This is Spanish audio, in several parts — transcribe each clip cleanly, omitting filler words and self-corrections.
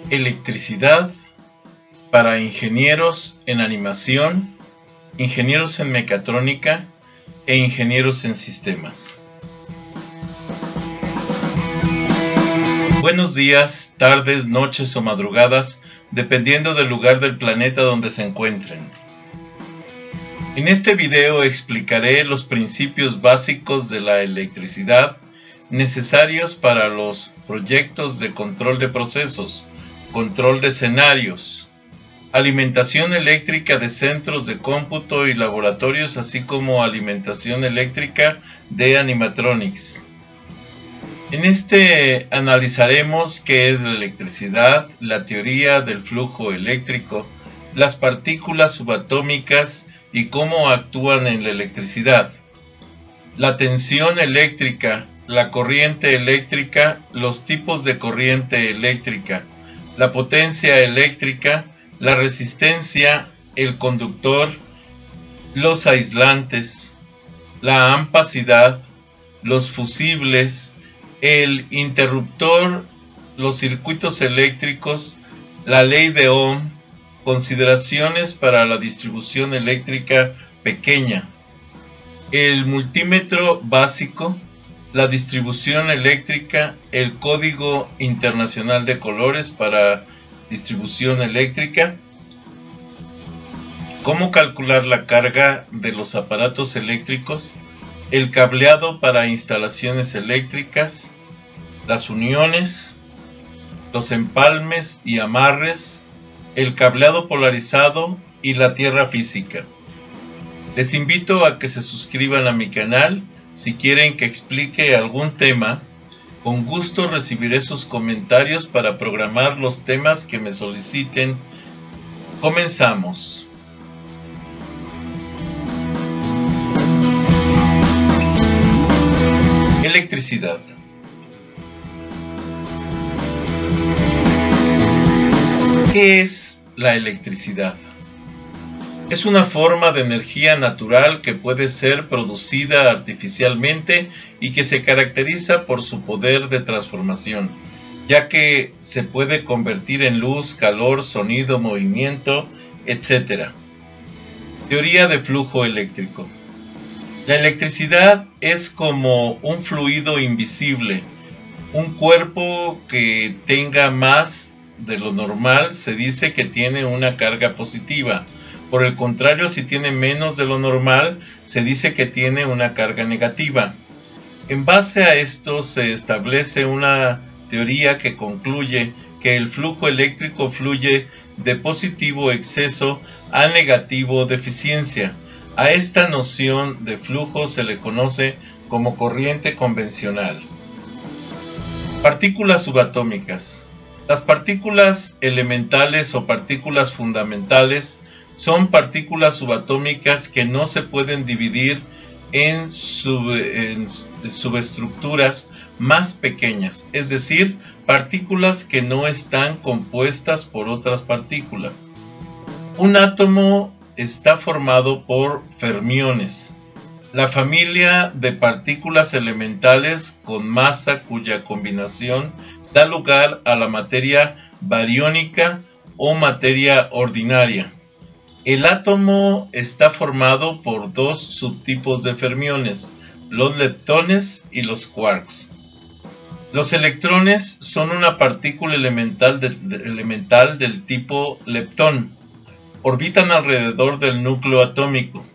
Electricidad para ingenieros en animación, ingenieros en mecatrónica e ingenieros en sistemas. Buenos días, tardes, noches o madrugadas, dependiendo del lugar del planeta donde se encuentren. En este video explicaré los principios básicos de la electricidad necesarios para los proyectos de control de procesos, control de escenarios, alimentación eléctrica de centros de cómputo y laboratorios, así como alimentación eléctrica de animatronics. En este analizaremos qué es la electricidad, la teoría del flujo eléctrico, las partículas subatómicas y cómo actúan en la electricidad, la tensión eléctrica, la corriente eléctrica, los tipos de corriente eléctrica, la potencia eléctrica, la resistencia, el conductor, los aislantes, la ampacidad, los fusibles, el interruptor, los circuitos eléctricos, la ley de Ohm, consideraciones para la distribución eléctrica pequeña, el multímetro básico, la distribución eléctrica, el código internacional de colores para distribución eléctrica, cómo calcular la carga de los aparatos eléctricos, el cableado para instalaciones eléctricas, las uniones, los empalmes y amarres, el cableado polarizado y la tierra física. Les invito a que se suscriban a mi canal si quieren que explique algún tema. Con gusto recibiré sus comentarios para programar los temas que me soliciten. Comenzamos. Electricidad. ¿Qué es la electricidad? Es una forma de energía natural que puede ser producida artificialmente y que se caracteriza por su poder de transformación, ya que se puede convertir en luz, calor, sonido, movimiento, etc. Teoría de flujo eléctrico. La electricidad es como un fluido invisible. Un cuerpo que tenga más de lo normal se dice que tiene una carga positiva. Por el contrario, si tiene menos de lo normal, se dice que tiene una carga negativa. En base a esto se establece una teoría que concluye que el flujo eléctrico fluye de positivo exceso a negativo deficiencia. A esta noción de flujo se le conoce como corriente convencional. Partículas subatómicas. Las partículas elementales o partículas fundamentales son partículas subatómicas que no se pueden dividir en subestructuras más pequeñas, es decir, partículas que no están compuestas por otras partículas. Un átomo está formado por fermiones, la familia de partículas elementales con masa cuya combinación da lugar a la materia bariónica o materia ordinaria. El átomo está formado por dos subtipos de fermiones, los leptones y los quarks. Los electrones son una partícula elemental del tipo leptón. Orbitan alrededor del núcleo atómico.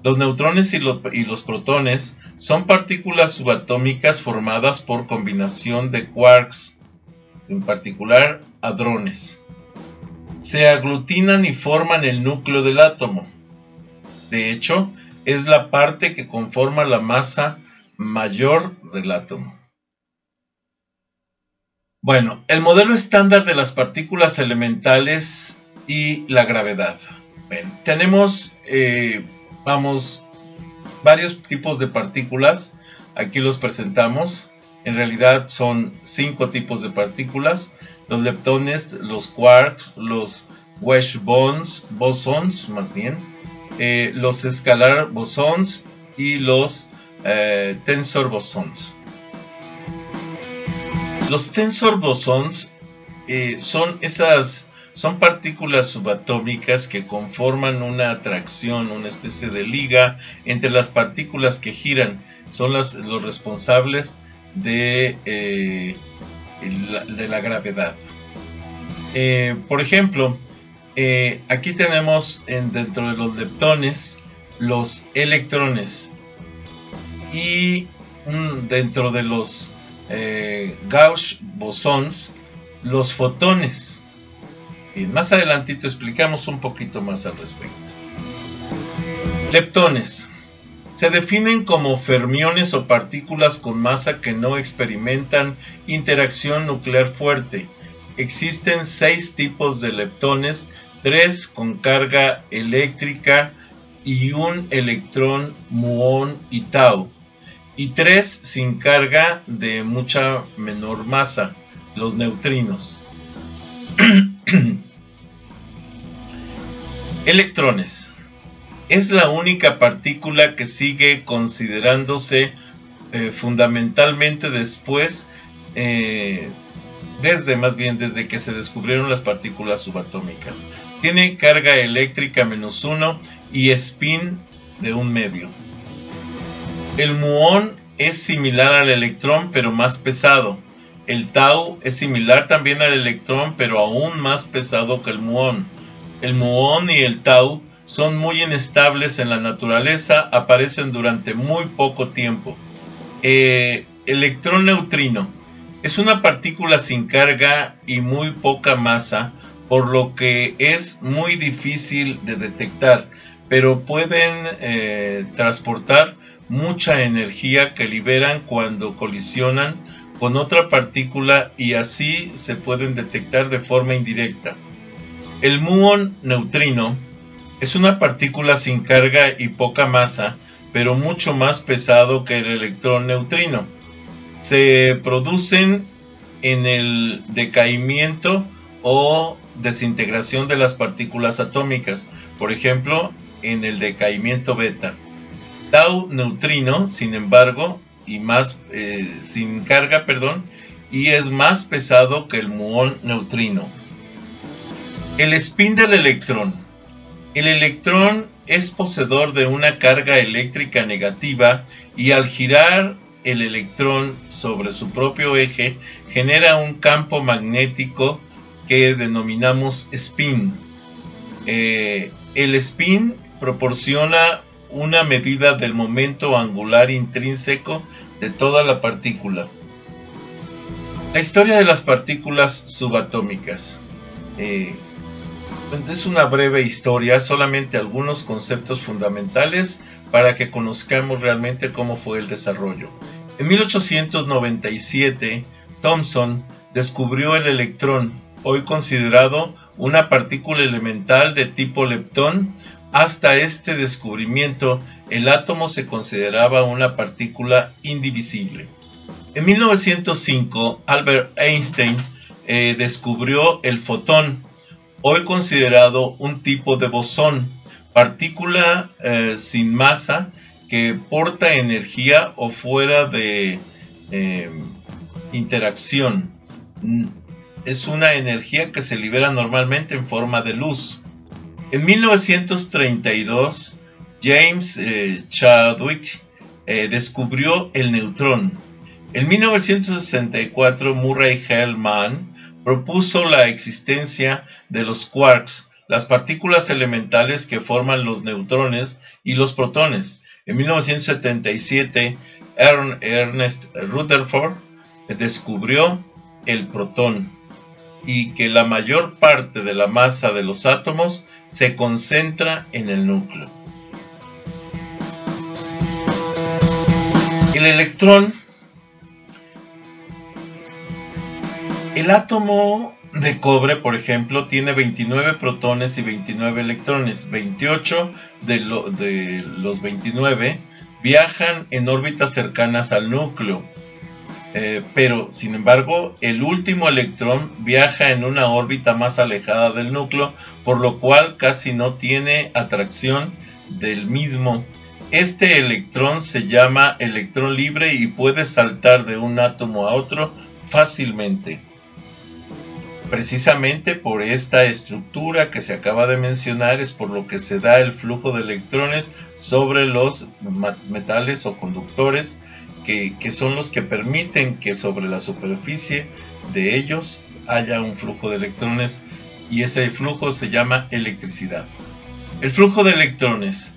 Los neutrones y los protones son partículas subatómicas formadas por combinación de quarks, en particular hadrones. Se aglutinan y forman el núcleo del átomo. De hecho, es la parte que conforma la masa mayor del átomo. Bueno, el modelo estándar de las partículas elementales y la gravedad. Bueno, tenemos varios tipos de partículas. Aquí los presentamos. En realidad son 5 tipos de partículas. Los leptones, los quarks, los wedge bosons, más bien, los escalar bosons y los tensor bosons. Los tensor bosons son partículas subatómicas que conforman una atracción, una especie de liga entre las partículas que giran. Son los responsables de la gravedad. Por ejemplo, aquí tenemos dentro de los leptones los electrones, y dentro de los Gauss bosons los fotones. Y más adelantito explicamos un poquito más al respecto. Leptones se definen como fermiones o partículas con masa que no experimentan interacción nuclear fuerte. Existen 6 tipos de leptones, 3 con carga eléctrica y un electrón, muón y tau, y 3 sin carga de mucha menor masa, los neutrinos. Electrones. Es la única partícula que sigue considerándose fundamentalmente después, desde que se descubrieron las partículas subatómicas. Tiene carga eléctrica -1 y spin de 1 medio. El muón es similar al electrón pero más pesado. El tau es similar también al electrón pero aún más pesado que el muón. El muón y el tau son muy inestables en la naturaleza, aparecen durante muy poco tiempo. Electrón neutrino es una partícula sin carga y muy poca masa, por lo que es muy difícil de detectar, pero pueden transportar mucha energía que liberan cuando colisionan con otra partícula, y así se pueden detectar de forma indirecta. El muón neutrino es una partícula sin carga y poca masa, pero mucho más pesado que el electrón neutrino. Se producen en el decaimiento o desintegración de las partículas atómicas, por ejemplo, en el decaimiento beta. Tau neutrino, sin embargo, sin carga, y es más pesado que el muón neutrino. El spin del electrón. El electrón es poseedor de una carga eléctrica negativa, y al girar el electrón sobre su propio eje genera un campo magnético que denominamos spin. El spin proporciona una medida del momento angular intrínseco de toda la partícula. La historia de las partículas subatómicas. Es una breve historia, solamente algunos conceptos fundamentales para que conozcamos realmente cómo fue el desarrollo. En 1897, Thomson descubrió el electrón, hoy considerado una partícula elemental de tipo leptón. Hasta este descubrimiento, el átomo se consideraba una partícula indivisible. En 1905, Albert Einstein descubrió el fotón, hoy considerado un tipo de bosón, partícula sin masa que porta energía o fuera de interacción. Es una energía que se libera normalmente en forma de luz. En 1932, James Chadwick descubrió el neutrón. En 1964, Murray Gell-Mann propuso la existencia de los quarks, las partículas elementales que forman los neutrones y los protones. En 1977, Ernest Rutherford descubrió el protón, y que la mayor parte de la masa de los átomos se concentra en el núcleo. El electrón. El átomo de cobre, por ejemplo, tiene 29 protones y 29 electrones. 28 de los 29 viajan en órbitas cercanas al núcleo. Pero, sin embargo, el último electrón viaja en una órbita más alejada del núcleo, por lo cual casi no tiene atracción del mismo. Este electrón se llama electrón libre y puede saltar de un átomo a otro fácilmente. Precisamente por esta estructura que se acaba de mencionar es por lo que se da el flujo de electrones sobre los metales o conductores que son los que permiten que sobre la superficie de ellos haya un flujo de electrones, y ese flujo se llama electricidad. El flujo de electrones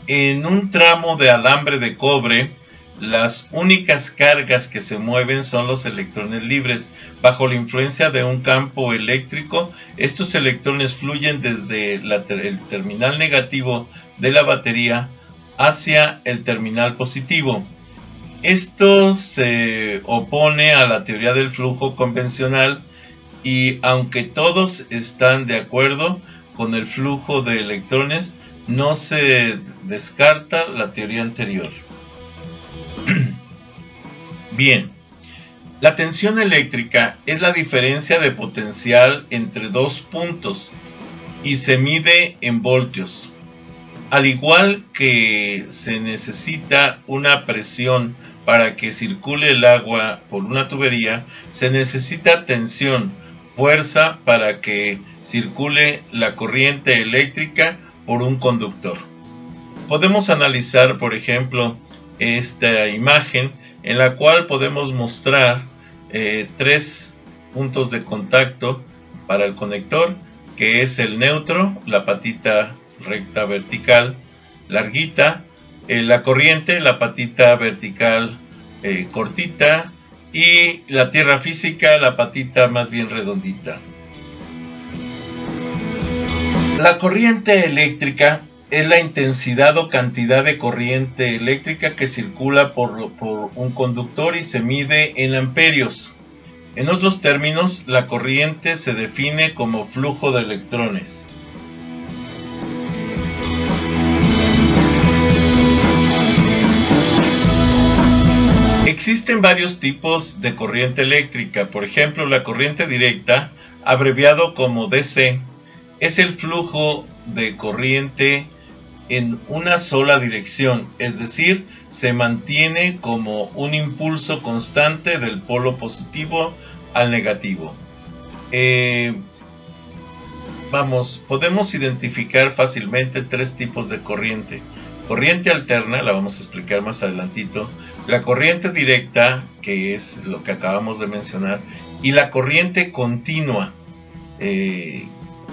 en un tramo de alambre de cobre, las únicas cargas que se mueven son los electrones libres. Bajo la influencia de un campo eléctrico, estos electrones fluyen desde el terminal negativo de la batería hacia el terminal positivo. Esto se opone a la teoría del flujo convencional, y aunque todos están de acuerdo con el flujo de electrones, no se descarta la teoría anterior. Bien, la tensión eléctrica es la diferencia de potencial entre dos puntos y se mide en voltios. Al igual que se necesita una presión para que circule el agua por una tubería, se necesita tensión, fuerza para que circule la corriente eléctrica por un conductor. Podemos analizar, por ejemplo, esta imagen en la cual podemos mostrar tres puntos de contacto para el conector, que es el neutro, la patita recta vertical larguita, la corriente, la patita vertical cortita, y la tierra física, la patita más bien redondita. La corriente eléctrica es la intensidad o cantidad de corriente eléctrica que circula por un conductor y se mide en amperios. En otros términos, la corriente se define como flujo de electrones. Existen varios tipos de corriente eléctrica. Por ejemplo, la corriente directa, abreviado como DC, es el flujo de corriente en una sola dirección, es decir, se mantiene como un impulso constante del polo positivo al negativo. Podemos identificar fácilmente tres tipos de corriente. Corriente alterna, la vamos a explicar más adelantito, la corriente directa, que es lo que acabamos de mencionar, y la corriente continua.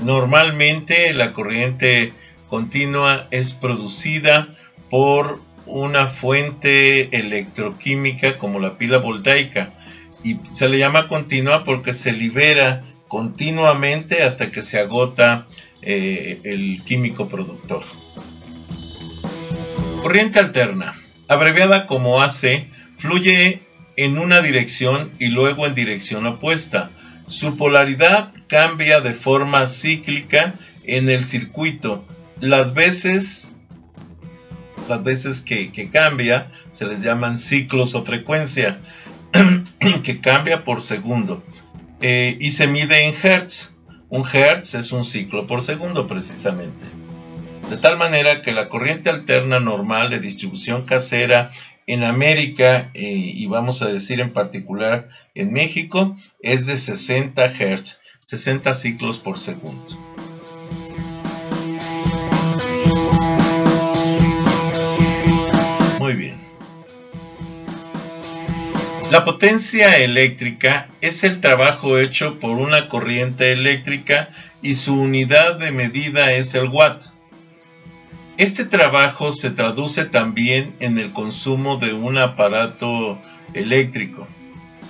Normalmente la corriente continua es producida por una fuente electroquímica como la pila voltaica, y se le llama continua porque se libera continuamente hasta que se agota el químico productor. Corriente alterna, abreviada como AC, fluye en una dirección y luego en dirección opuesta. Su polaridad cambia de forma cíclica en el circuito. Las veces que cambia se les llaman ciclos o frecuencia, que cambia por segundo, y se mide en hertz. Un hertz es un ciclo por segundo precisamente. De tal manera que la corriente alterna normal de distribución casera en América, y vamos a decir en particular en México, es de 60 Hz, 60 ciclos por segundo. Muy bien. La potencia eléctrica es el trabajo hecho por una corriente eléctrica y su unidad de medida es el watt. Este trabajo se traduce también en el consumo de un aparato eléctrico.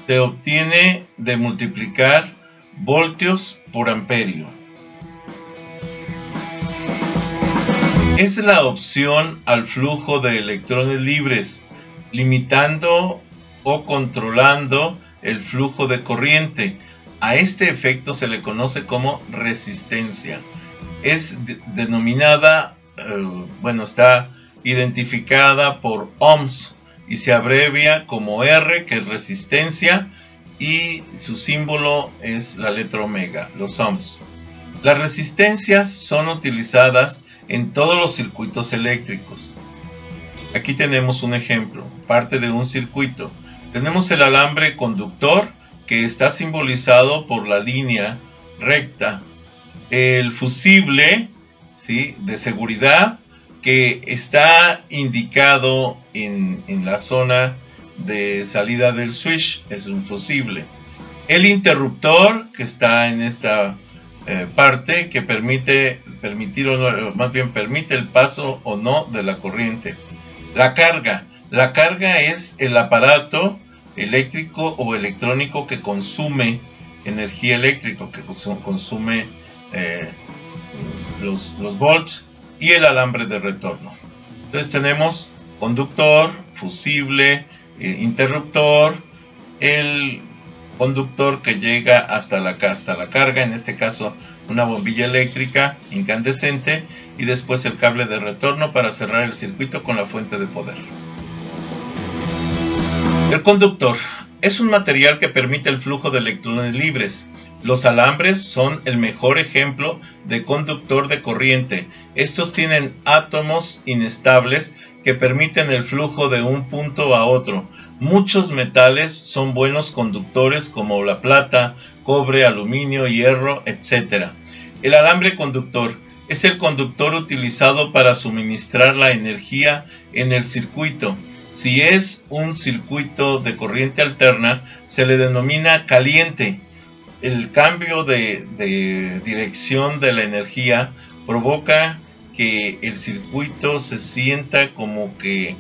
Se obtiene de multiplicar voltios por amperio. Es la opción al flujo de electrones libres, limitando o controlando el flujo de corriente. A este efecto se le conoce como resistencia. Es denominada, está identificada por ohms y se abrevia como R, que es resistencia, y su símbolo es la letra omega, los ohms. Las resistencias son utilizadas en todos los circuitos eléctricos. Aquí tenemos un ejemplo, parte de un circuito. Tenemos el alambre conductor, que está simbolizado por la línea recta. El fusible, ¿sí?, de seguridad, que está indicado en la zona de salida del switch, es un fusible. El interruptor, que está en esta parte, que permite el paso o no de la corriente. La carga es el aparato eléctrico o electrónico que consume energía eléctrica, que consume los volts, y el alambre de retorno. Entonces tenemos conductor, fusible, interruptor, el conductor que llega hasta la carga, en este caso una bombilla eléctrica incandescente, y después el cable de retorno para cerrar el circuito con la fuente de poder. El conductor es un material que permite el flujo de electrones libres. Los alambres son el mejor ejemplo de conductor de corriente. Estos tienen átomos inestables que permiten el flujo de un punto a otro. Muchos metales son buenos conductores, como la plata, cobre, aluminio, hierro, etc. El alambre conductor es el conductor utilizado para suministrar la energía en el circuito. Si es un circuito de corriente alterna, se le denomina caliente. El cambio de dirección de la energía provoca que el circuito se sienta como que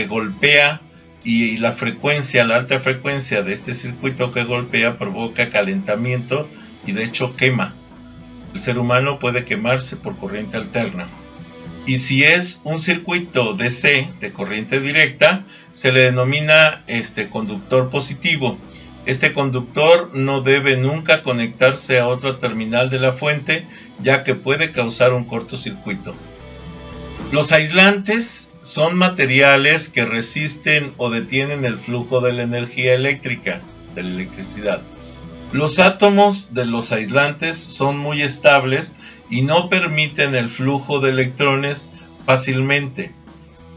golpea, y la alta frecuencia de este circuito que golpea provoca calentamiento y de hecho quema. El ser humano puede quemarse por corriente alterna. Y si es un circuito DC, de corriente directa, se le denomina conductor positivo. Este conductor no debe nunca conectarse a otra terminal de la fuente, ya que puede causar un cortocircuito. Los aislantes son materiales que resisten o detienen el flujo de la energía eléctrica, de la electricidad. Los átomos de los aislantes son muy estables y no permiten el flujo de electrones fácilmente.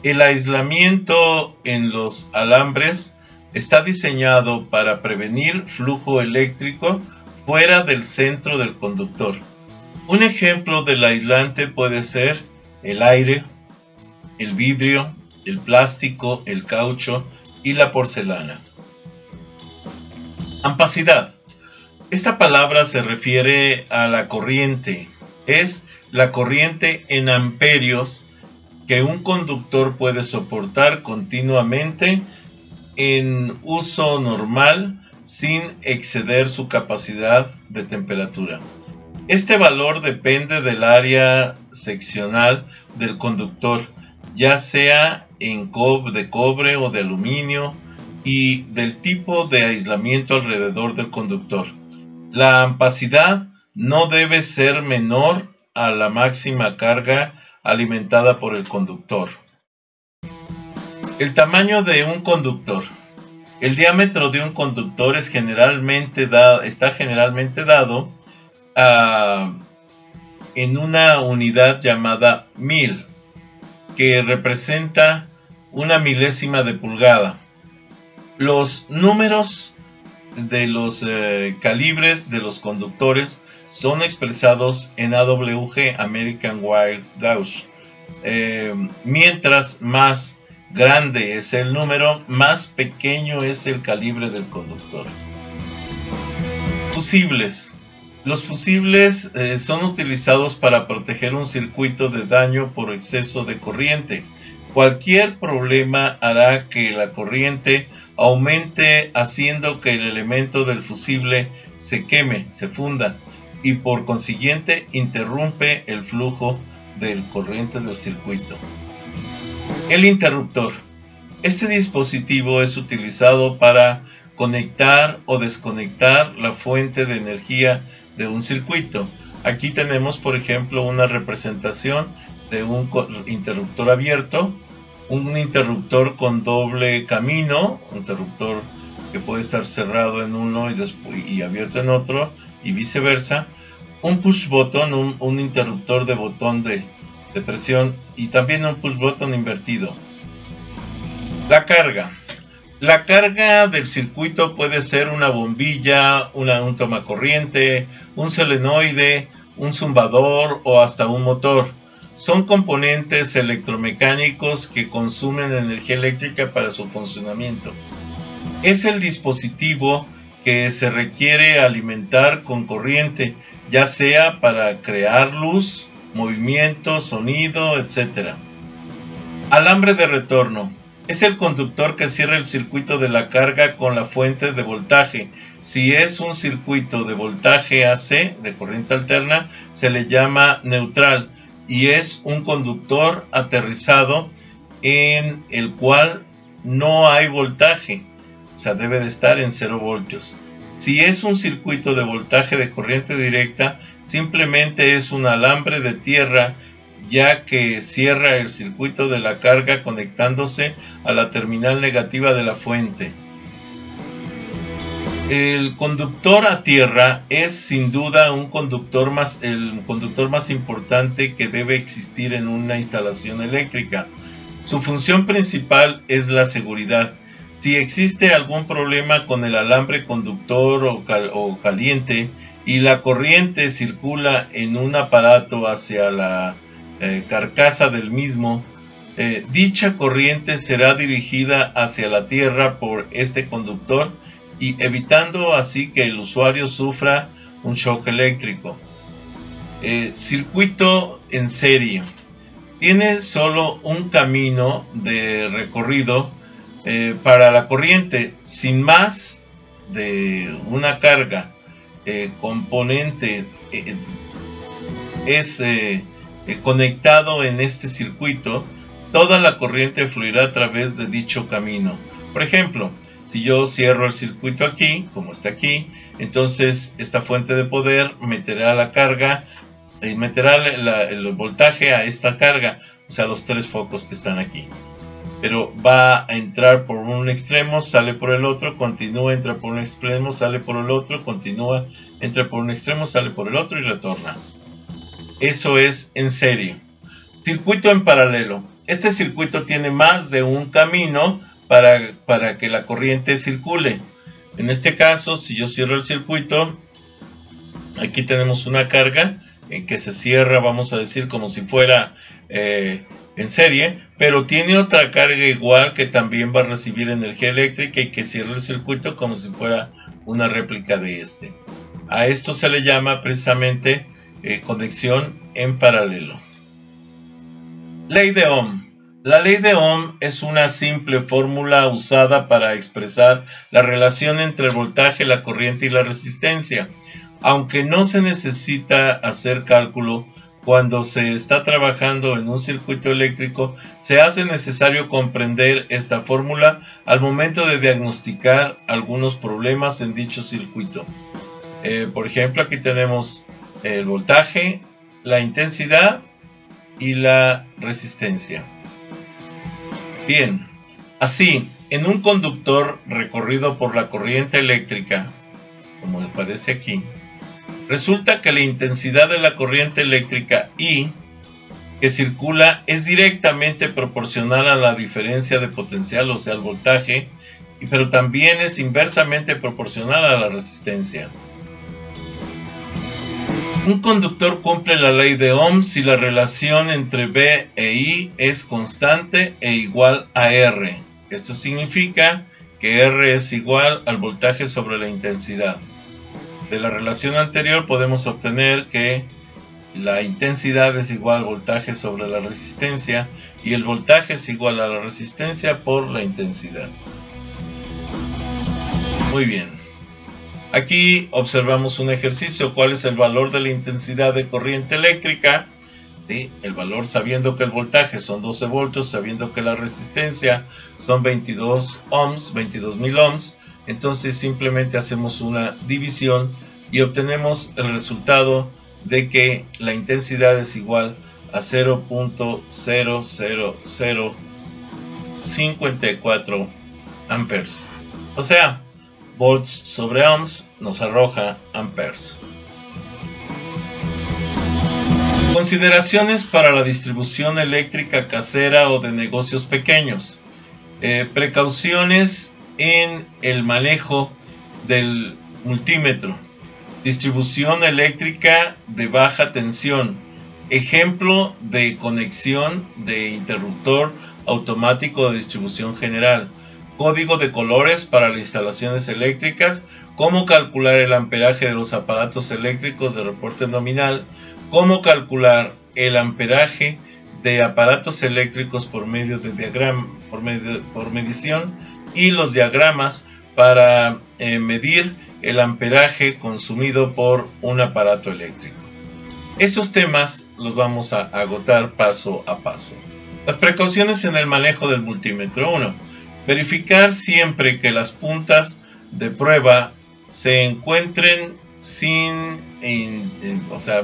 El aislamiento en los alambres está diseñado para prevenir flujo eléctrico fuera del centro del conductor. Un ejemplo del aislante puede ser el aire, el vidrio, el plástico, el caucho y la porcelana. Ampacidad. Esta palabra se refiere a la corriente. Es la corriente en amperios que un conductor puede soportar continuamente en uso normal sin exceder su capacidad de temperatura. Este valor depende del área seccional del conductor, ya sea de cobre o de aluminio, y del tipo de aislamiento alrededor del conductor. La ampacidad no debe ser menor a la máxima carga alimentada por el conductor. El tamaño de un conductor. El diámetro de un conductor está generalmente dado en una unidad llamada mil, que representa una milésima de pulgada. Los números de los calibres de los conductores son expresados en AWG, American Wire Gauge. Mientras más grande es el número, más pequeño es el calibre del conductor. Fusibles. Los fusibles son utilizados para proteger un circuito de daño por exceso de corriente. Cualquier problema hará que la corriente aumente, haciendo que el elemento del fusible se queme, se funda, y por consiguiente interrumpe el flujo de corriente del circuito. El interruptor. Este dispositivo es utilizado para conectar o desconectar la fuente de energía de un circuito. Aquí tenemos, por ejemplo, una representación de un interruptor abierto, un interruptor con doble camino, un interruptor que puede estar cerrado en uno y abierto en otro, y viceversa, un push button, un interruptor de botón de presión, y también un push button invertido. La carga. La carga del circuito puede ser una bombilla, un tomacorriente, un solenoide, un zumbador o hasta un motor. Son componentes electromecánicos que consumen energía eléctrica para su funcionamiento. Es el dispositivo que se requiere alimentar con corriente, ya sea para crear luz, movimiento, sonido, etc. Alambre de retorno. Es el conductor que cierra el circuito de la carga con la fuente de voltaje. Si es un circuito de voltaje AC, de corriente alterna, se le llama neutral y es un conductor aterrizado en el cual no hay voltaje, o sea, debe de estar en 0 voltios. Si es un circuito de voltaje de corriente directa, simplemente es un alambre de tierra, ya que cierra el circuito de la carga conectándose a la terminal negativa de la fuente. El conductor a tierra es sin duda el conductor más importante que debe existir en una instalación eléctrica. Su función principal es la seguridad. Si existe algún problema con el alambre conductor o caliente y la corriente circula en un aparato hacia la carcasa del mismo, dicha corriente será dirigida hacia la tierra por este conductor y evitando así que el usuario sufra un shock eléctrico. Circuito en serie. Tiene solo un camino de recorrido para la corriente, sin más de una carga componente es conectado en este circuito, toda la corriente fluirá a través de dicho camino. Por ejemplo, si yo cierro el circuito aquí, como está aquí, entonces esta fuente de poder meterá la carga, meterá el voltaje a esta carga, o sea, los 3 focos que están aquí. Pero va a entrar por un extremo, sale por el otro, continúa, entra por un extremo, sale por el otro, continúa, entra por un extremo, sale por el otro y retorna. Eso es en serie. Circuito en paralelo. Este circuito tiene más de un camino para que la corriente circule. En este caso, si yo cierro el circuito, aquí tenemos una carga en que se cierra, vamos a decir, como si fuera en serie, pero tiene otra carga igual que también va a recibir energía eléctrica y que cierra el circuito como si fuera una réplica de este. A esto se le llama precisamente conexión en paralelo. Ley de Ohm. La ley de Ohm es una simple fórmula usada para expresar la relación entre el voltaje, la corriente y la resistencia. Aunque no se necesita hacer cálculo cuando se está trabajando en un circuito eléctrico, se hace necesario comprender esta fórmula al momento de diagnosticar algunos problemas en dicho circuito. Por ejemplo, aquí tenemos el voltaje, la intensidad y la resistencia. Bien, así, en un conductor recorrido por la corriente eléctrica, como aparece aquí, resulta que la intensidad de la corriente eléctrica I que circula es directamente proporcional a la diferencia de potencial, o sea, al voltaje, pero también es inversamente proporcional a la resistencia. Un conductor cumple la ley de Ohm si la relación entre V e I es constante e igual a R. Esto significa que R es igual al voltaje sobre la intensidad. De la relación anterior podemos obtener que la intensidad es igual al voltaje sobre la resistencia y el voltaje es igual a la resistencia por la intensidad. Muy bien. Aquí observamos un ejercicio. ¿Cuál es el valor de la intensidad de corriente eléctrica? ¿Sí? El valor sabiendo que el voltaje son 12 voltios, sabiendo que la resistencia son 22 ohms, 22.000 ohms. Entonces simplemente hacemos una división y obtenemos el resultado de que la intensidad es igual a 0.00054 amperes. O sea, volts sobre ohms nos arroja amperes. Consideraciones para la distribución eléctrica casera o de negocios pequeños. Precauciones en el manejo del multímetro. Distribución eléctrica de baja tensión. Ejemplo de conexión de interruptor automático de distribución general. Código de colores para las instalaciones eléctricas. Cómo calcular el amperaje de los aparatos eléctricos de reporte nominal. Cómo calcular el amperaje de aparatos eléctricos por medio de por medición, y los diagramas para medir el amperaje consumido por un aparato eléctrico. Esos temas los vamos a agotar paso a paso. Las precauciones en el manejo del multímetro. 1. Verificar siempre que las puntas de prueba se encuentren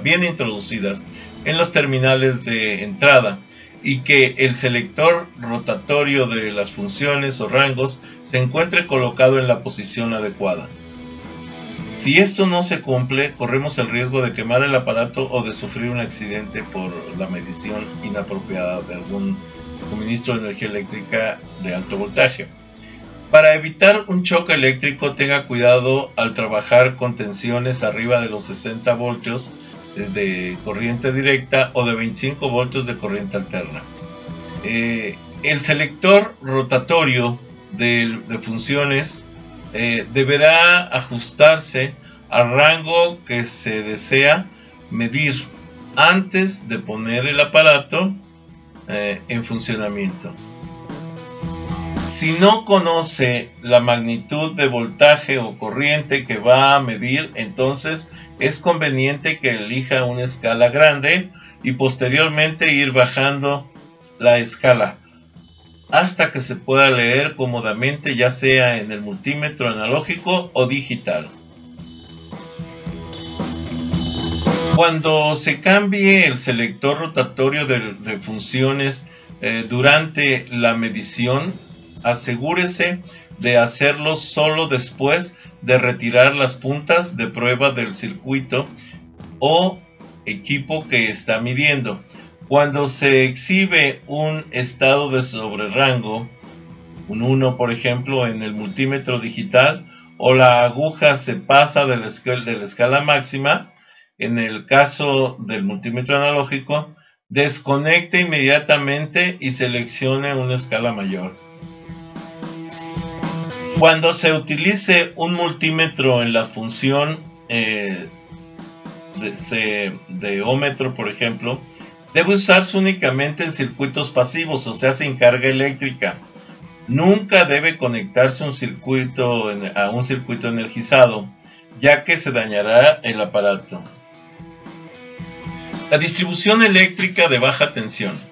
bien introducidas en los terminales de entrada y que el selector rotatorio de las funciones o rangos se encuentre colocado en la posición adecuada. Si esto no se cumple, corremos el riesgo de quemar el aparato o de sufrir un accidente por la medición inapropiada de algún suministro de energía eléctrica de alto voltaje. Para evitar un choque eléctrico, tenga cuidado al trabajar con tensiones arriba de los 60 voltios de corriente directa o de 25 voltios de corriente alterna. El selector rotatorio de funciones deberá ajustarse al rango que se desea medir antes de poner el aparato en funcionamiento. Si no conoce la magnitud de voltaje o corriente que va a medir, entonces es conveniente que elija una escala grande y posteriormente ir bajando la escala hasta que se pueda leer cómodamente, ya sea en el multímetro analógico o digital. Cuando se cambie el selector rotatorio de funciones durante la medición, asegúrese de hacerlo solo después de retirar las puntas de prueba del circuito o equipo que está midiendo. Cuando se exhibe un estado de sobrerango, un 1 por ejemplo en el multímetro digital, o la aguja se pasa de la escala máxima, en el caso del multímetro analógico, desconecte inmediatamente y seleccione una escala mayor. Cuando se utilice un multímetro en la función de ómetro, por ejemplo, debe usarse únicamente en circuitos pasivos, o sea, sin carga eléctrica. Nunca debe conectarse a un circuito energizado, ya que se dañará el aparato. La distribución eléctrica de baja tensión.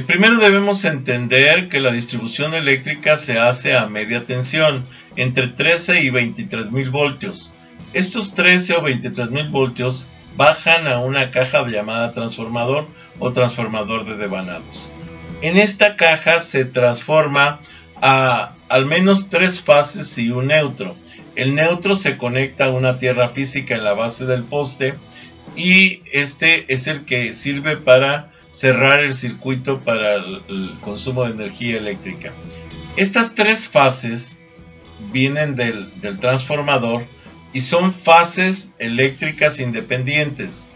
Primero debemos entender que la distribución eléctrica se hace a media tensión, entre 13 y 23.000 voltios. Estos 13 o 23.000 voltios bajan a una caja llamada transformador o transformador de devanados. En esta caja se transforma a al menos 3 fases y un neutro. El neutro se conecta a una tierra física en la base del poste y este es el que sirve para cerrar el circuito para el consumo de energía eléctrica. Estas 3 fases vienen del transformador y son fases eléctricas independientes,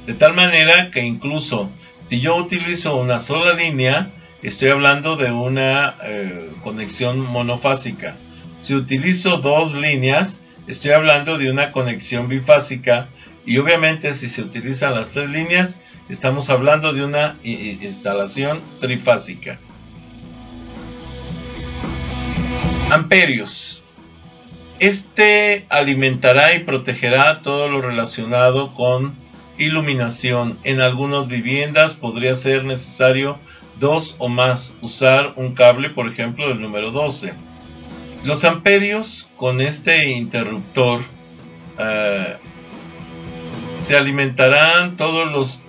de tal manera que incluso si yo utilizo una sola línea, estoy hablando de una conexión monofásica. Si utilizo 2 líneas, estoy hablando de una conexión bifásica, y obviamente si se utilizan las 3 líneas, estamos hablando de una instalación trifásica. Amperios. Este alimentará y protegerá todo lo relacionado con iluminación. En algunas viviendas podría ser necesario 2 o más usar un cable, por ejemplo, del número 12. Los amperios con este interruptor se alimentarán todos los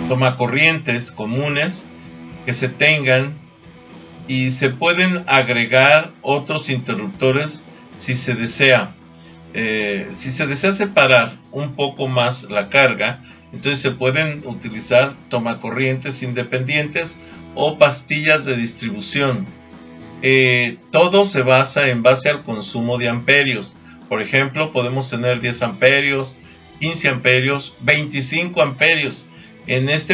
tomacorrientes comunes que se tengan, y se pueden agregar otros interruptores si se desea. Si se desea separar un poco más la carga, entonces se pueden utilizar tomacorrientes independientes o pastillas de distribución. Todo se basa en base al consumo de amperios. Por ejemplo, podemos tener 10 amperios, 15 amperios, 25 amperios.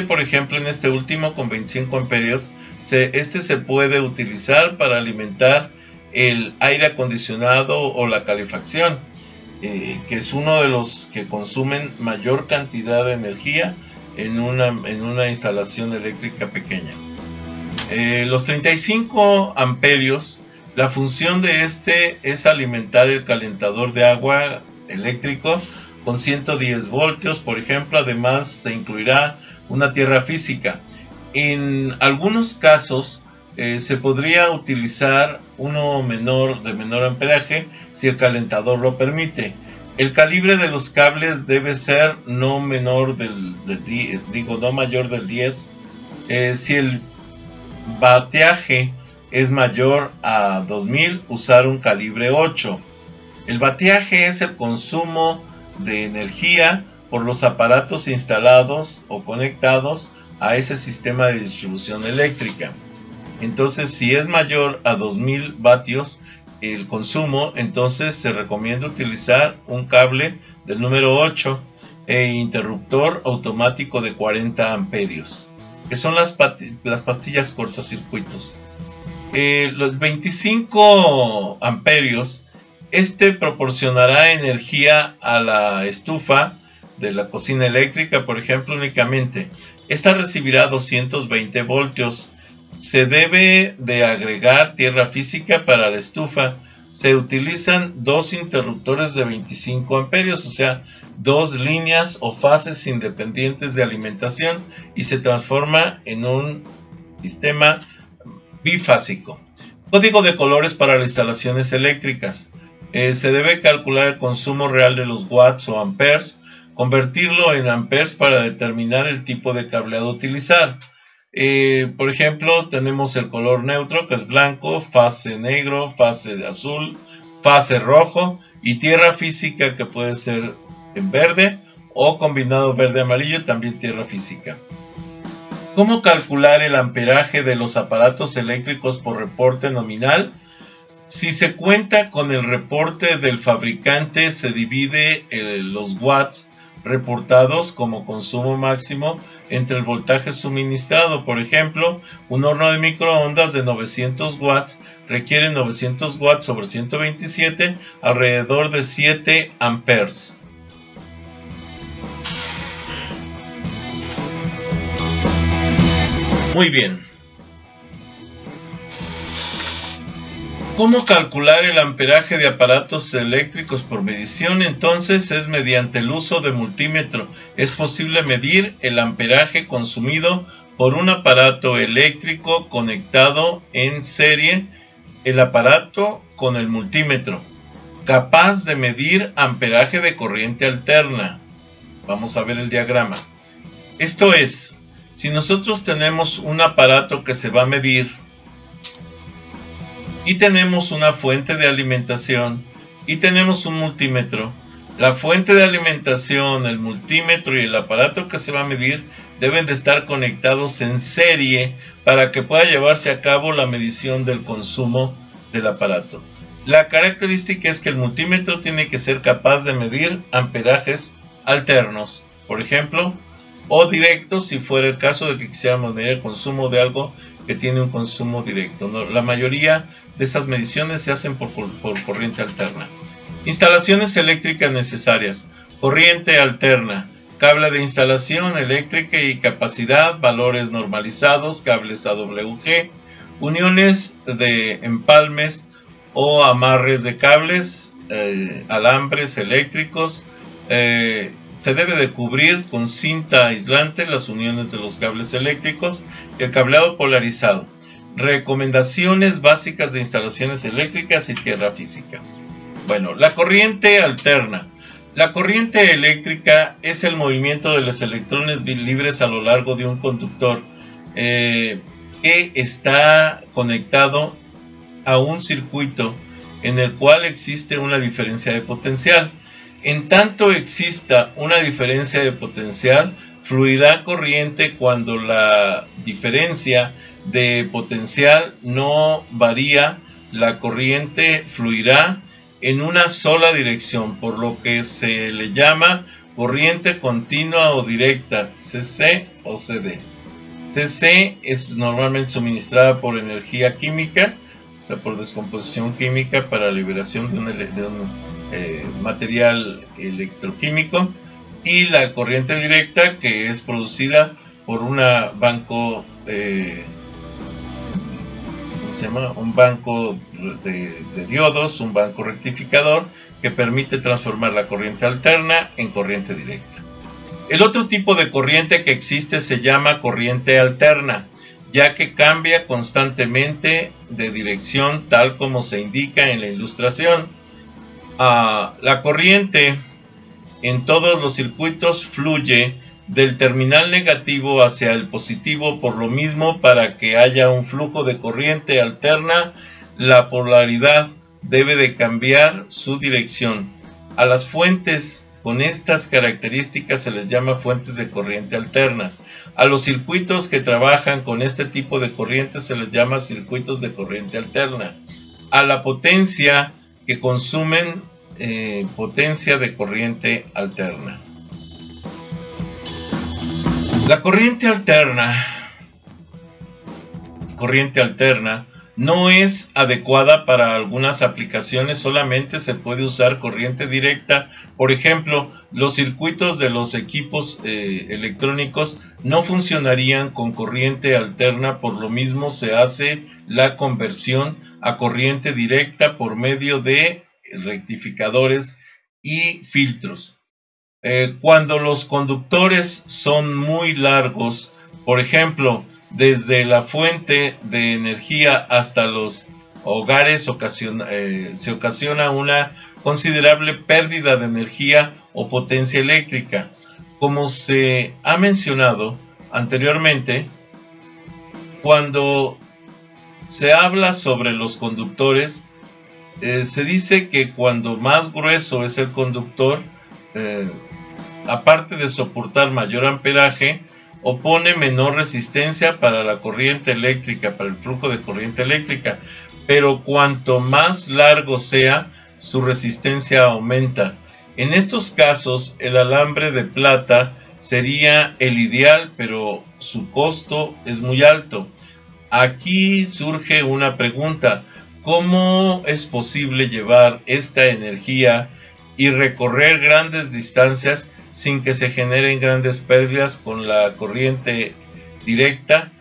Por ejemplo, en este último con 25 amperios, se puede utilizar para alimentar el aire acondicionado o la calefacción, que es uno de los que consumen mayor cantidad de energía en una instalación eléctrica pequeña. Los 35 amperios, la función de es alimentar el calentador de agua eléctrico con 110 voltios, por ejemplo. Además se incluirá una tierra física. En algunos casos se podría utilizar uno de menor amperaje si el calentador lo permite. El calibre de los cables debe ser no mayor del 10. Si el bateaje es mayor a 2000, usar un calibre 8. El bateaje es el consumo de energía por los aparatos instalados o conectados a ese sistema de distribución eléctrica. Entonces, si es mayor a 2000 vatios el consumo, entonces se recomienda utilizar un cable del número 8 e interruptor automático de 40 amperios, que son las pastillas cortocircuitos. Los 25 amperios, proporcionará energía a la estufa de la cocina eléctrica, por ejemplo, únicamente. Esta recibirá 220 voltios. Se debe de agregar tierra física para la estufa. Se utilizan dos interruptores de 25 amperios, o sea, dos líneas o fases independientes de alimentación, y se transforma en un sistema bifásico. Código de colores para las instalaciones eléctricas. Se debe calcular el consumo real de los watts o amperes, convertirlo en amperes para determinar el tipo de cableado a utilizar. Por ejemplo, tenemos el color neutro, que es blanco, fase negro, fase azul, fase rojo, y tierra física, que puede ser en verde o combinado verde-amarillo, también tierra física. ¿Cómo calcular el amperaje de los aparatos eléctricos por reporte nominal? Si se cuenta con el reporte del fabricante, se divide los watts reportados como consumo máximo entre el voltaje suministrado. Por ejemplo, un horno de microondas de 900 watts requiere 900 watts sobre 127, alrededor de 7 amperes. Muy bien. ¿Cómo calcular el amperaje de aparatos eléctricos por medición? Entonces es mediante el uso de multímetro. Es posible medir el amperaje consumido por un aparato eléctrico conectado en serie, el aparato con el multímetro, capaz de medir amperaje de corriente alterna. Vamos a ver el diagrama. Esto es, si nosotros tenemos un aparato que se va a medir, y tenemos una fuente de alimentación y tenemos un multímetro, la fuente de alimentación, el multímetro y el aparato que se va a medir deben de estar conectados en serie para que pueda llevarse a cabo la medición del consumo del aparato. La característica es que el multímetro tiene que ser capaz de medir amperajes alternos, por ejemplo, o directos, si fuera el caso de que quisiéramos medir el consumo de algo que tiene un consumo directo. La mayoría de esas mediciones se hacen por corriente alterna. Instalaciones eléctricas necesarias. Corriente alterna, cable de instalación eléctrica y capacidad, valores normalizados, cables AWG, uniones de empalmes o amarres de cables, alambres eléctricos. Se debe de cubrir con cinta aislante las uniones de los cables eléctricos. El cableado polarizado. Recomendaciones básicas de instalaciones eléctricas y tierra física. Bueno, la corriente alterna. La corriente eléctrica es el movimiento de los electrones libres a lo largo de un conductor que está conectado a un circuito en el cual existe una diferencia de potencial. En tanto exista una diferencia de potencial, fluirá corriente cuando la diferencia de potencial no varía, la corriente fluirá en una sola dirección, por lo que se le llama corriente continua o directa, CC o CD. CC es normalmente suministrada por energía química, o sea, por descomposición química para liberación de un material electroquímico, y la corriente directa, que es producida por un banco un banco de diodos, un banco rectificador que permite transformar la corriente alterna en corriente directa. El otro tipo de corriente que existe se llama corriente alterna, ya que cambia constantemente de dirección tal como se indica en la ilustración. La corriente en todos los circuitos fluye del terminal negativo hacia el positivo. Por lo mismo, para que haya un flujo de corriente alterna, la polaridad debe de cambiar su dirección. A las fuentes con estas características se les llama fuentes de corriente alternas. A los circuitos que trabajan con este tipo de corriente se les llama circuitos de corriente alterna. A la potencia que consumen, potencia de corriente alterna. La corriente alterna no es adecuada para algunas aplicaciones, solamente se puede usar corriente directa. Por ejemplo, los circuitos de los equipos electrónicos no funcionarían con corriente alterna, por lo mismo se hace la conversión a corriente directa por medio de rectificadores y filtros. Cuando los conductores son muy largos, por ejemplo, desde la fuente de energía hasta los hogares, se ocasiona una considerable pérdida de energía o potencia eléctrica. Como se ha mencionado anteriormente, cuando se habla sobre los conductores, se dice que cuando más grueso es el conductor, aparte de soportar mayor amperaje, opone menor resistencia para la corriente eléctrica, para el flujo de corriente eléctrica, pero cuanto más largo sea, su resistencia aumenta. En estos casos, el alambre de plata sería el ideal, pero su costo es muy alto. Aquí surge una pregunta: ¿cómo es posible llevar esta energía y recorrer grandes distancias sin que se generen grandes pérdidas con la corriente directa?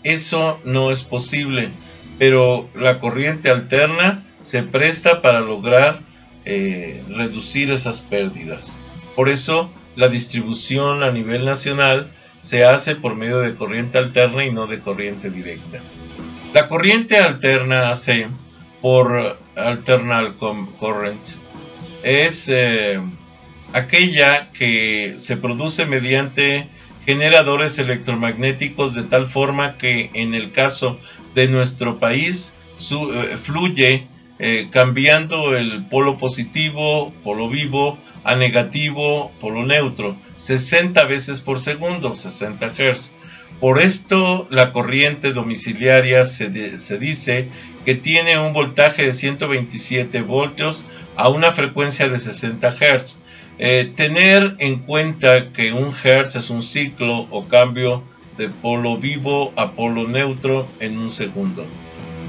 Eso no es posible, pero la corriente alterna se presta para lograr reducir esas pérdidas. Por eso la distribución a nivel nacional se hace por medio de corriente alterna y no de corriente directa. La corriente alterna AC, por alternate current, es aquella que se produce mediante generadores electromagnéticos, de tal forma que en el caso de nuestro país fluye cambiando el polo positivo, polo vivo, a negativo, polo neutro, 60 veces por segundo, 60 Hz. Por esto la corriente domiciliaria se dice que tiene un voltaje de 127 voltios a una frecuencia de 60 Hz. Tener en cuenta que un Hertz es un ciclo o cambio de polo vivo a polo neutro en un segundo.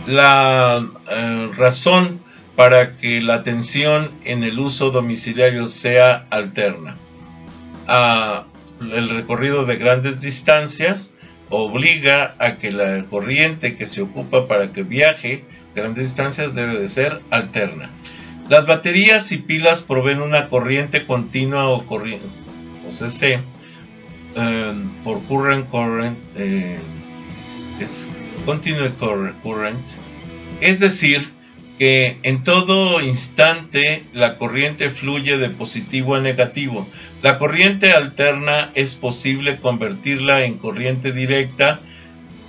La razón para que la tensión en el uso domiciliario sea alterna: el recorrido de grandes distancias obliga a que la corriente que se ocupa para que viaje grandes distancias debe de ser alterna. Las baterías y pilas proveen una corriente continua o CC por current, es continuous current, es decir, que en todo instante la corriente fluye de positivo a negativo. La corriente alterna es posible convertirla en corriente directa,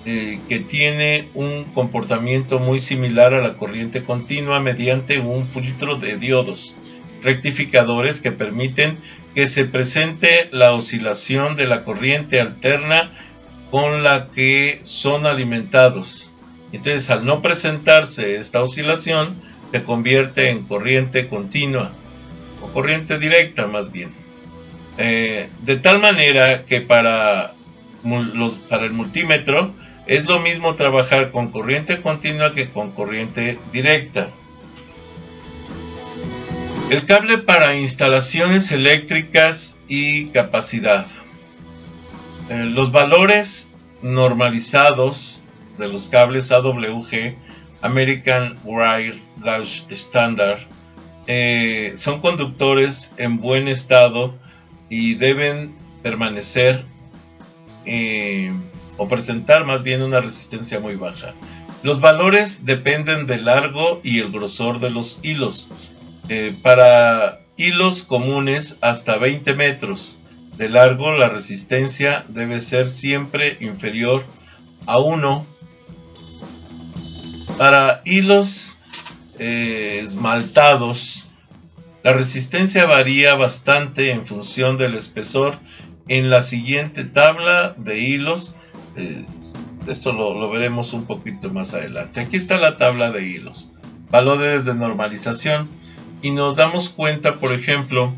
que tiene un comportamiento muy similar a la corriente continua, mediante un filtro de diodos rectificadores que permiten que se presente la oscilación de la corriente alterna con la que son alimentados. Entonces, al no presentarse esta oscilación, se convierte en corriente continua o corriente directa más bien. De tal manera que para el multímetro es lo mismo trabajar con corriente continua que con corriente directa. El cable para instalaciones eléctricas y capacidad. Los valores normalizados de los cables AWG, American Wire Gauge Standard, son conductores en buen estado y deben permanecer o presentar más bien una resistencia muy baja. Los valores dependen del largo y el grosor de los hilos. Para hilos comunes hasta 20 metros de largo, la resistencia debe ser siempre inferior a 1. Para hilos esmaltados, la resistencia varía bastante en función del espesor. En la siguiente tabla de hilos, esto lo veremos un poquito más adelante. Aquí está la tabla de hilos, valores de normalización, y nos damos cuenta, por ejemplo,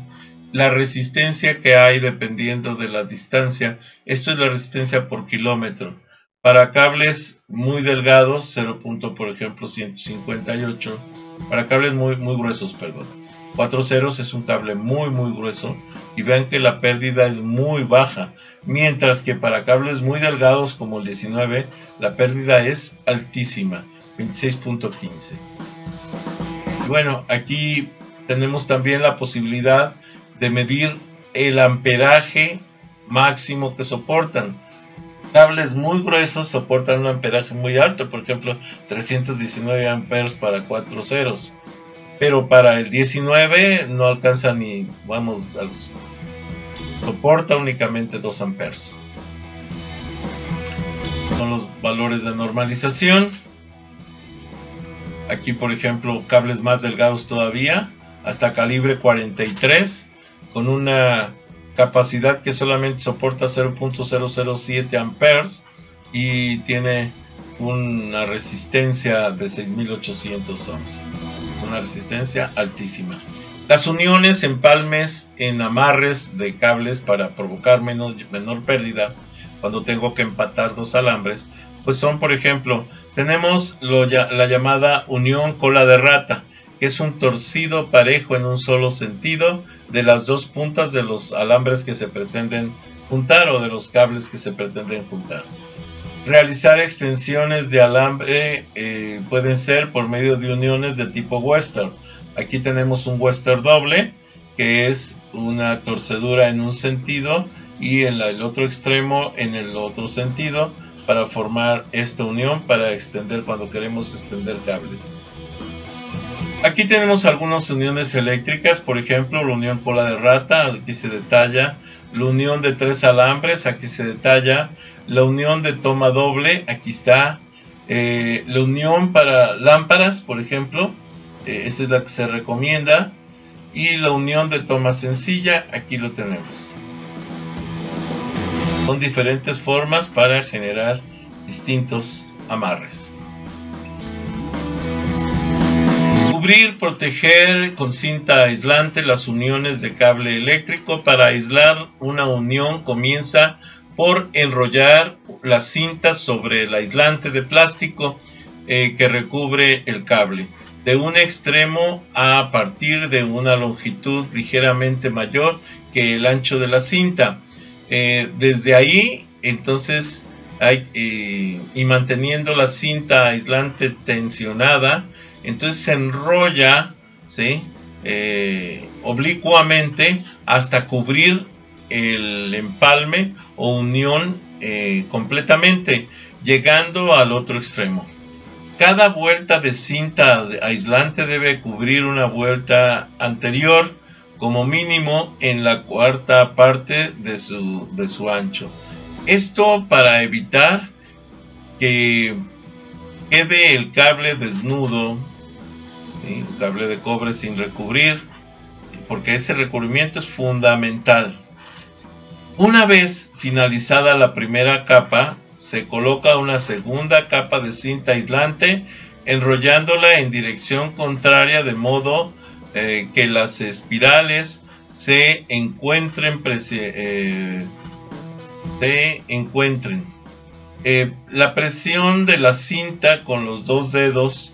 la resistencia que hay dependiendo de la distancia. Esto es la resistencia por kilómetro. Para cables muy delgados, 0. Por ejemplo 158. Para cables muy gruesos, perdón. 4 ceros es un cable muy grueso, y vean que la pérdida es muy baja, mientras que para cables muy delgados como el 19 la pérdida es altísima, 26.15. Bueno, aquí tenemos también la posibilidad de medir el amperaje máximo que soportan. Cables muy gruesos soportan un amperaje muy alto, por ejemplo 319 amperes para 4 ceros, pero para el 19 no alcanza ni, soporta únicamente 2 amperes. Son los valores de normalización. Aquí, por ejemplo, cables más delgados todavía, hasta calibre 43, con una capacidad que solamente soporta 0.007 amperes y tiene una resistencia de 6800 ohms. Es una resistencia altísima. Las uniones, empalmes en amarres de cables para provocar menor pérdida cuando tengo que empatar dos alambres, pues son, por ejemplo, tenemos la llamada unión cola de rata, que es un torcido parejo en un solo sentido de las dos puntas de los alambres que se pretenden juntar o de los cables que se pretenden juntar. Realizar extensiones de alambre pueden ser por medio de uniones de tipo Western. Aquí tenemos un Western doble, que es una torcedura en un sentido y en el otro extremo en el otro sentido, para formar esta unión para extender cuando queremos extender cables. Aquí tenemos algunas uniones eléctricas, por ejemplo la unión cola de rata, aquí se detalla, la unión de 3 alambres, aquí se detalla, la unión de toma doble, aquí está, la unión para lámparas, por ejemplo, esa es la que se recomienda, y la unión de toma sencilla, aquí lo tenemos. Son diferentes formas para generar distintos amarres. Cubrir, proteger con cinta aislante las uniones de cable eléctrico. Para aislar una unión comienza por enrollar la cinta sobre el aislante de plástico que recubre el cable de un extremo a partir de una longitud ligeramente mayor que el ancho de la cinta. Desde ahí, entonces, y manteniendo la cinta aislante tensionada, entonces se enrolla, ¿sí? Oblicuamente hasta cubrir el empalme o unión completamente, llegando al otro extremo. Cada vuelta de cinta aislante debe cubrir una vuelta anterior, como mínimo en la cuarta parte de su ancho. Esto para evitar que quede el cable desnudo, ¿sí? El cable de cobre sin recubrir, porque ese recubrimiento es fundamental. Una vez finalizada la primera capa, se coloca una segunda capa de cinta aislante, enrollándola en dirección contraria de modo que las espirales se encuentren. La presión de la cinta con los dos dedos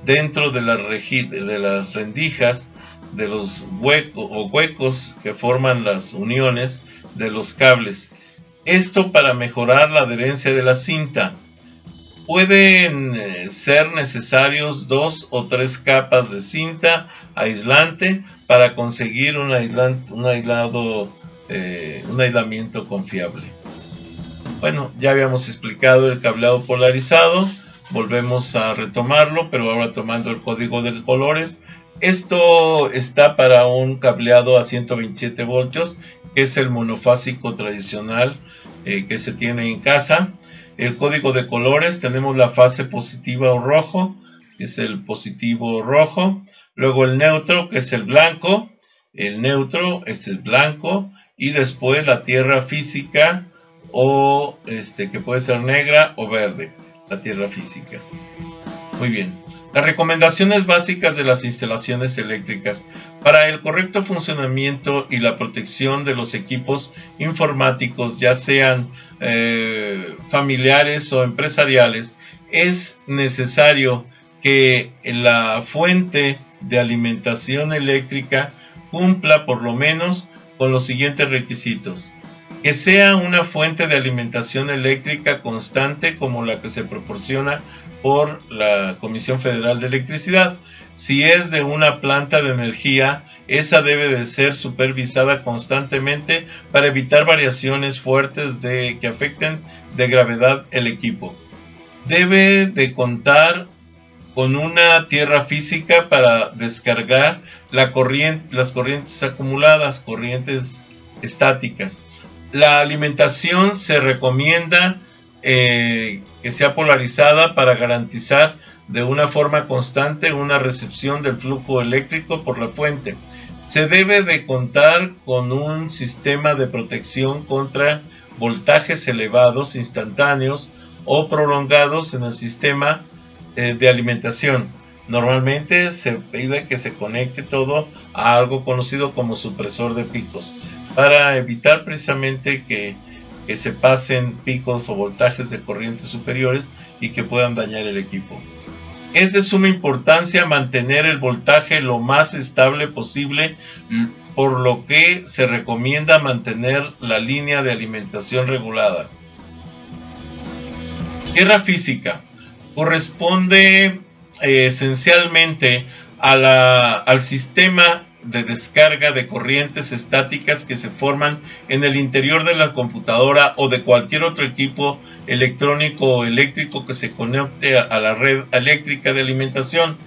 dentro de las rendijas de los huecos que forman las uniones de los cables. Esto para mejorar la adherencia de la cinta. Pueden ser necesarios 2 o 3 capas de cinta aislante para conseguir un aislamiento confiable. Bueno, ya habíamos explicado el cableado polarizado, volvemos a retomarlo, pero ahora tomando el código de colores. Esto está para un cableado a 127 voltios, que es el monofásico tradicional que se tiene en casa. El código de colores, tenemos la fase positiva o rojo, que es el positivo rojo. Luego el neutro, que es el blanco. El neutro es el blanco. Y después la tierra física, o que puede ser negra o verde, la tierra física. Muy bien. Las recomendaciones básicas de las instalaciones eléctricas. Para el correcto funcionamiento y la protección de los equipos informáticos, ya sean familiares o empresariales, es necesario que la fuente de alimentación eléctrica cumpla por lo menos con los siguientes requisitos: que sea una fuente de alimentación eléctrica constante como la que se proporciona por la Comisión Federal de Electricidad. Si es de una planta de energía, esa debe de ser supervisada constantemente para evitar variaciones fuertes que afecten de gravedad el equipo. Debe de contar con una tierra física para descargar las corrientes acumuladas, corrientes estáticas. La alimentación se recomienda que sea polarizada para garantizar de una forma constante una recepción del flujo eléctrico por la fuente. Se debe de contar con un sistema de protección contra voltajes elevados, instantáneos o prolongados en el sistema de alimentación. Normalmente se pide que se conecte todo a algo conocido como supresor de picos, para evitar precisamente que se pasen picos o voltajes de corrientes superiores y que puedan dañar el equipo. Es de suma importancia mantener el voltaje lo más estable posible, por lo que se recomienda mantener la línea de alimentación regulada. Tierra física corresponde esencialmente al sistema de descarga de corrientes estáticas que se forman en el interior de la computadora o de cualquier otro equipo electrónico o eléctrico que se conecte a la red eléctrica de alimentación.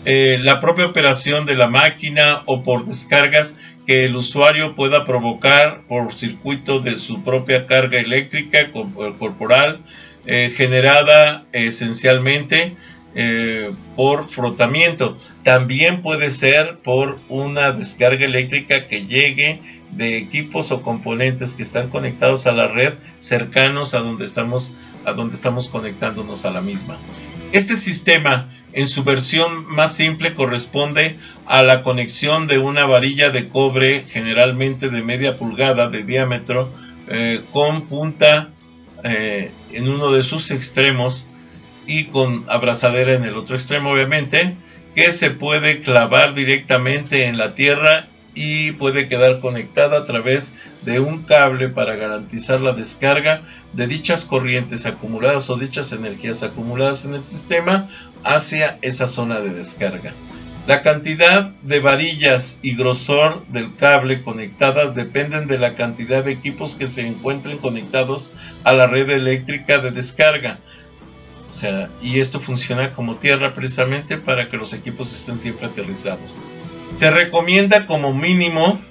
La propia operación de la máquina o por descargas que el usuario pueda provocar por circuito de su propia carga eléctrica corporal, generada esencialmente por frotamiento. También puede ser por una descarga eléctrica que llegue de equipos o componentes que están conectados a la red cercanos a donde estamos conectándonos a la misma. Este sistema, en su versión más simple, corresponde a la conexión de una varilla de cobre, generalmente de media pulgada de diámetro, con punta en uno de sus extremos y con abrazadera en el otro extremo, obviamente, que se puede clavar directamente en la tierra y puede quedar conectada a través de un cable para garantizar la descarga de dichas corrientes acumuladas o dichas energías acumuladas en el sistema hacia esa zona de descarga. La cantidad de varillas y grosor del cable conectadas dependen de la cantidad de equipos que se encuentren conectados a la red eléctrica de descarga. Y esto funciona como tierra precisamente para que los equipos estén siempre aterrizados. Se recomienda como mínimo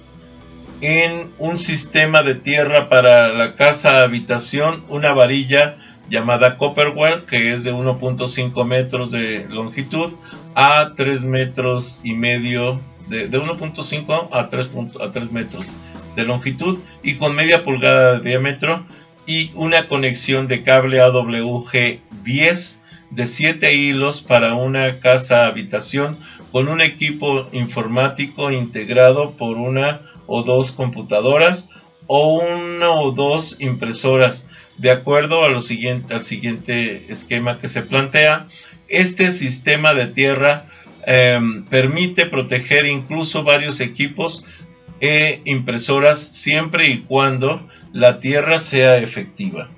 en un sistema de tierra para la casa habitación una varilla llamada copperware, que es de 1.5 metros de longitud a 3 metros y medio, de 1.5 a 3 metros de longitud y con media pulgada de diámetro, y una conexión de cable AWG10 de 7 hilos para una casa habitación con un equipo informático integrado por una o dos computadoras o una o dos impresoras. De acuerdo a al siguiente esquema que se plantea, este sistema de tierra permite proteger incluso varios equipos e impresoras siempre y cuando la tierra sea efectiva.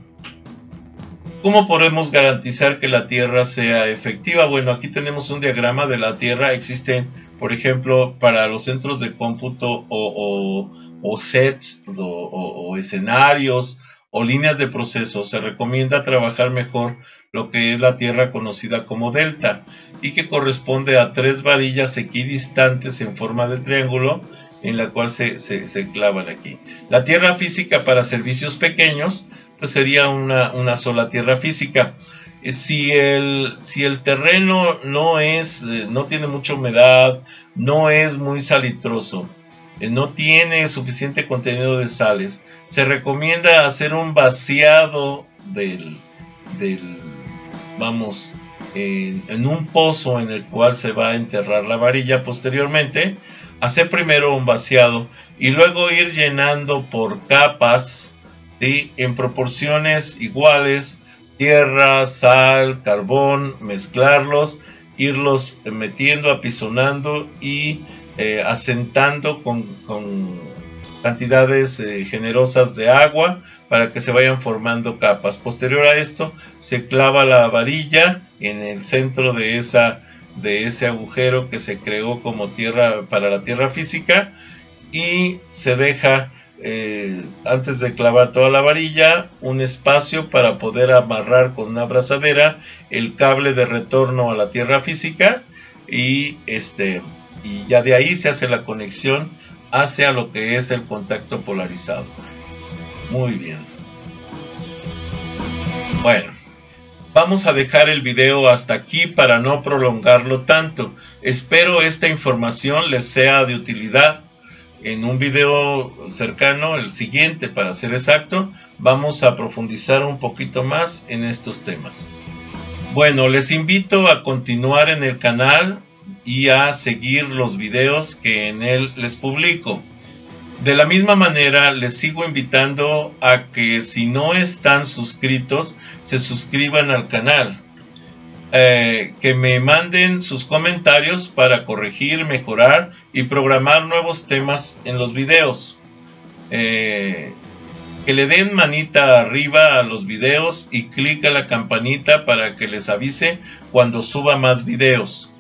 ¿Cómo podemos garantizar que la tierra sea efectiva? Bueno, aquí tenemos un diagrama de la tierra. Existen, por ejemplo, para los centros de cómputo o sets o escenarios o líneas de proceso, se recomienda trabajar mejor lo que es la tierra conocida como delta y que corresponde a 3 varillas equidistantes en forma de triángulo en la cual se clavan aquí. La tierra física para servicios pequeños pues sería una sola tierra física. Si el terreno no tiene mucha humedad, no es muy salitroso, no tiene suficiente contenido de sales, se recomienda hacer un vaciado en un pozo en el cual se va a enterrar la varilla posteriormente. Hacer primero un vaciado y luego ir llenando por capas, ¿sí?, en proporciones iguales, tierra, sal, carbón, mezclarlos, irlos metiendo, apisonando y asentando con cantidades generosas de agua para que se vayan formando capas. Posterior a esto se clava la varilla en el centro de ese agujero que se creó como tierra para la tierra física y se deja antes de clavar toda la varilla un espacio para poder amarrar con una abrazadera el cable de retorno a la tierra física y ya de ahí se hace la conexión hacia lo que es el contacto polarizado. Muy bien. Bueno, vamos a dejar el video hasta aquí para no prolongarlo tanto. Espero esta información les sea de utilidad. En un video cercano, el siguiente para ser exacto, vamos a profundizar un poquito más en estos temas. Bueno, les invito a continuar en el canal y a seguir los videos que en él les publico. De la misma manera, les sigo invitando a que si no están suscritos, se suscriban al canal. Que me manden sus comentarios para corregir, mejorar y programar nuevos temas en los videos. Que le den manita arriba a los videos y clic a la campanita para que les avise cuando suba más videos.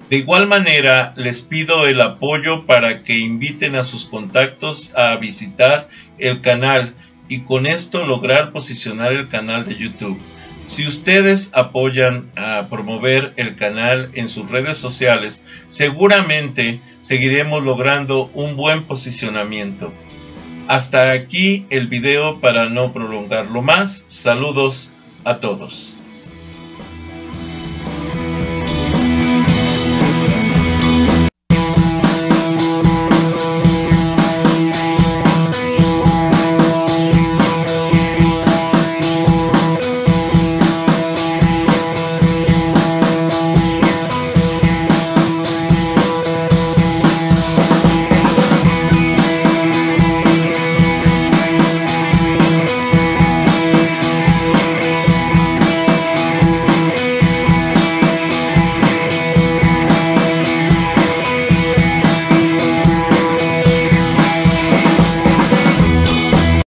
De igual manera, les pido el apoyo para que inviten a sus contactos a visitar el canal y con esto lograr posicionar el canal de YouTube. Si ustedes apoyan a promover el canal en sus redes sociales, seguramente seguiremos logrando un buen posicionamiento. Hasta aquí el video para no prolongarlo más. Saludos a todos.